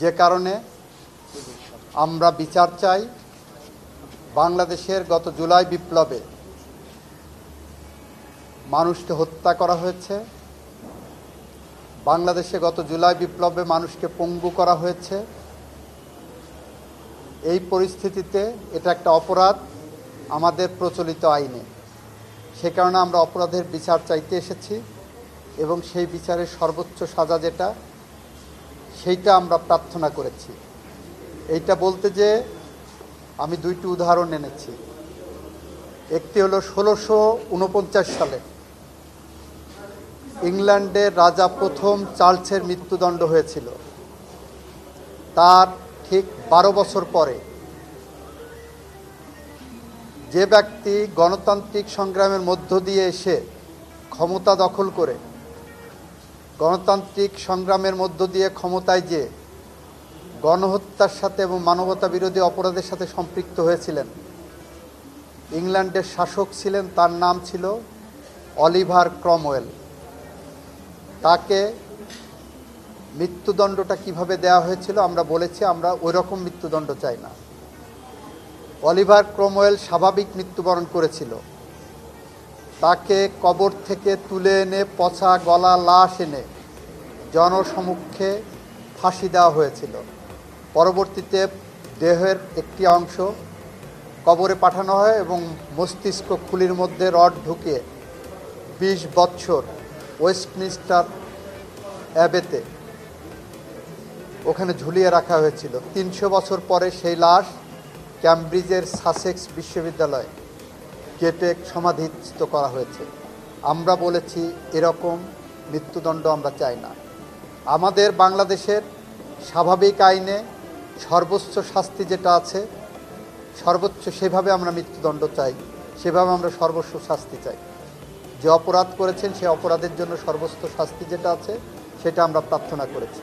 যে কারণে আমরা বিচার চাই। বাংলাদেশের গত জুলাই বিপ্লবে মানুষকে হত্যা করা হয়েছে, বাংলাদেশে গত জুলাই বিপ্লবে মানুষকে পঙ্গু করা হয়েছে। এই পরিস্থিতিতে এটা একটা অপরাধ আমাদের প্রচলিত আইনে। সে কারণে আমরা অপরাধের বিচার চাইতে এসেছি এবং সেই বিচারের সর্বোচ্চ সাজা যেটা সেইটা আমরা প্রার্থনা করেছি। এইটা বলতে যে আমি দুইটি উদাহরণ এনেছি। একটি হলো 1649 সালে ইংল্যান্ডের রাজা প্রথম চার্লসের মৃত্যুদণ্ড হয়েছিল। তার ঠিক 12 বছর পরে যে ব্যক্তি গণতান্ত্রিক সংগ্রামের মধ্য দিয়ে এসে ক্ষমতা দখল করে গণতান্ত্রিক সংগ্রামের মধ্য দিয়ে ক্ষমতায় যে গণহত্যার সাথে এবং মানবতা বিরোধী অপরাধের সাথে সম্পৃক্ত হয়েছিলেন, ইংল্যান্ডের শাসক ছিলেন, তার নাম ছিল অলিভার ক্রমওয়েল। তাকে মৃত্যুদণ্ডটা কিভাবে দেওয়া হয়েছিল আমরা বলেছি আমরা ওই রকম মৃত্যুদণ্ড চাই না। অলিভার ক্রমওয়েল স্বাভাবিক মৃত্যুবরণ করেছিল। তাকে কবর থেকে তুলে এনে পচা গলা লাশ এনে জনসমক্ষে ফাঁসি দেওয়া হয়েছিল। পরবর্তীতে দেহের একটি অংশ কবরে পাঠানো হয় এবং মস্তিষ্ক খুলির মধ্যে রড ঢুকিয়ে 20 বৎসর ওয়েস্টমিনস্টার অ্যাবেতে ওখানে ঝুলিয়ে রাখা হয়েছিল। 300 বছর পরে সেই লাশ ক্যামব্রিজের সাসেক্স বিশ্ববিদ্যালয়ে কেটে সমাধিস্থ করা হয়েছে। আমরা বলেছি এরকম মৃত্যুদণ্ড আমরা চাই না। আমাদের বাংলাদেশের স্বাভাবিক আইনে সর্বোচ্চ শাস্তি যেটা আছে সর্বোচ্চ সেভাবে আমরা মৃত্যুদণ্ড চাই, সেভাবে আমরা সর্বোচ্চ শাস্তি চাই। যে অপরাধ করেছেন সেই অপরাধের জন্য সর্বোচ্চ শাস্তি যেটা আছে সেটা আমরা প্রার্থনা করেছি।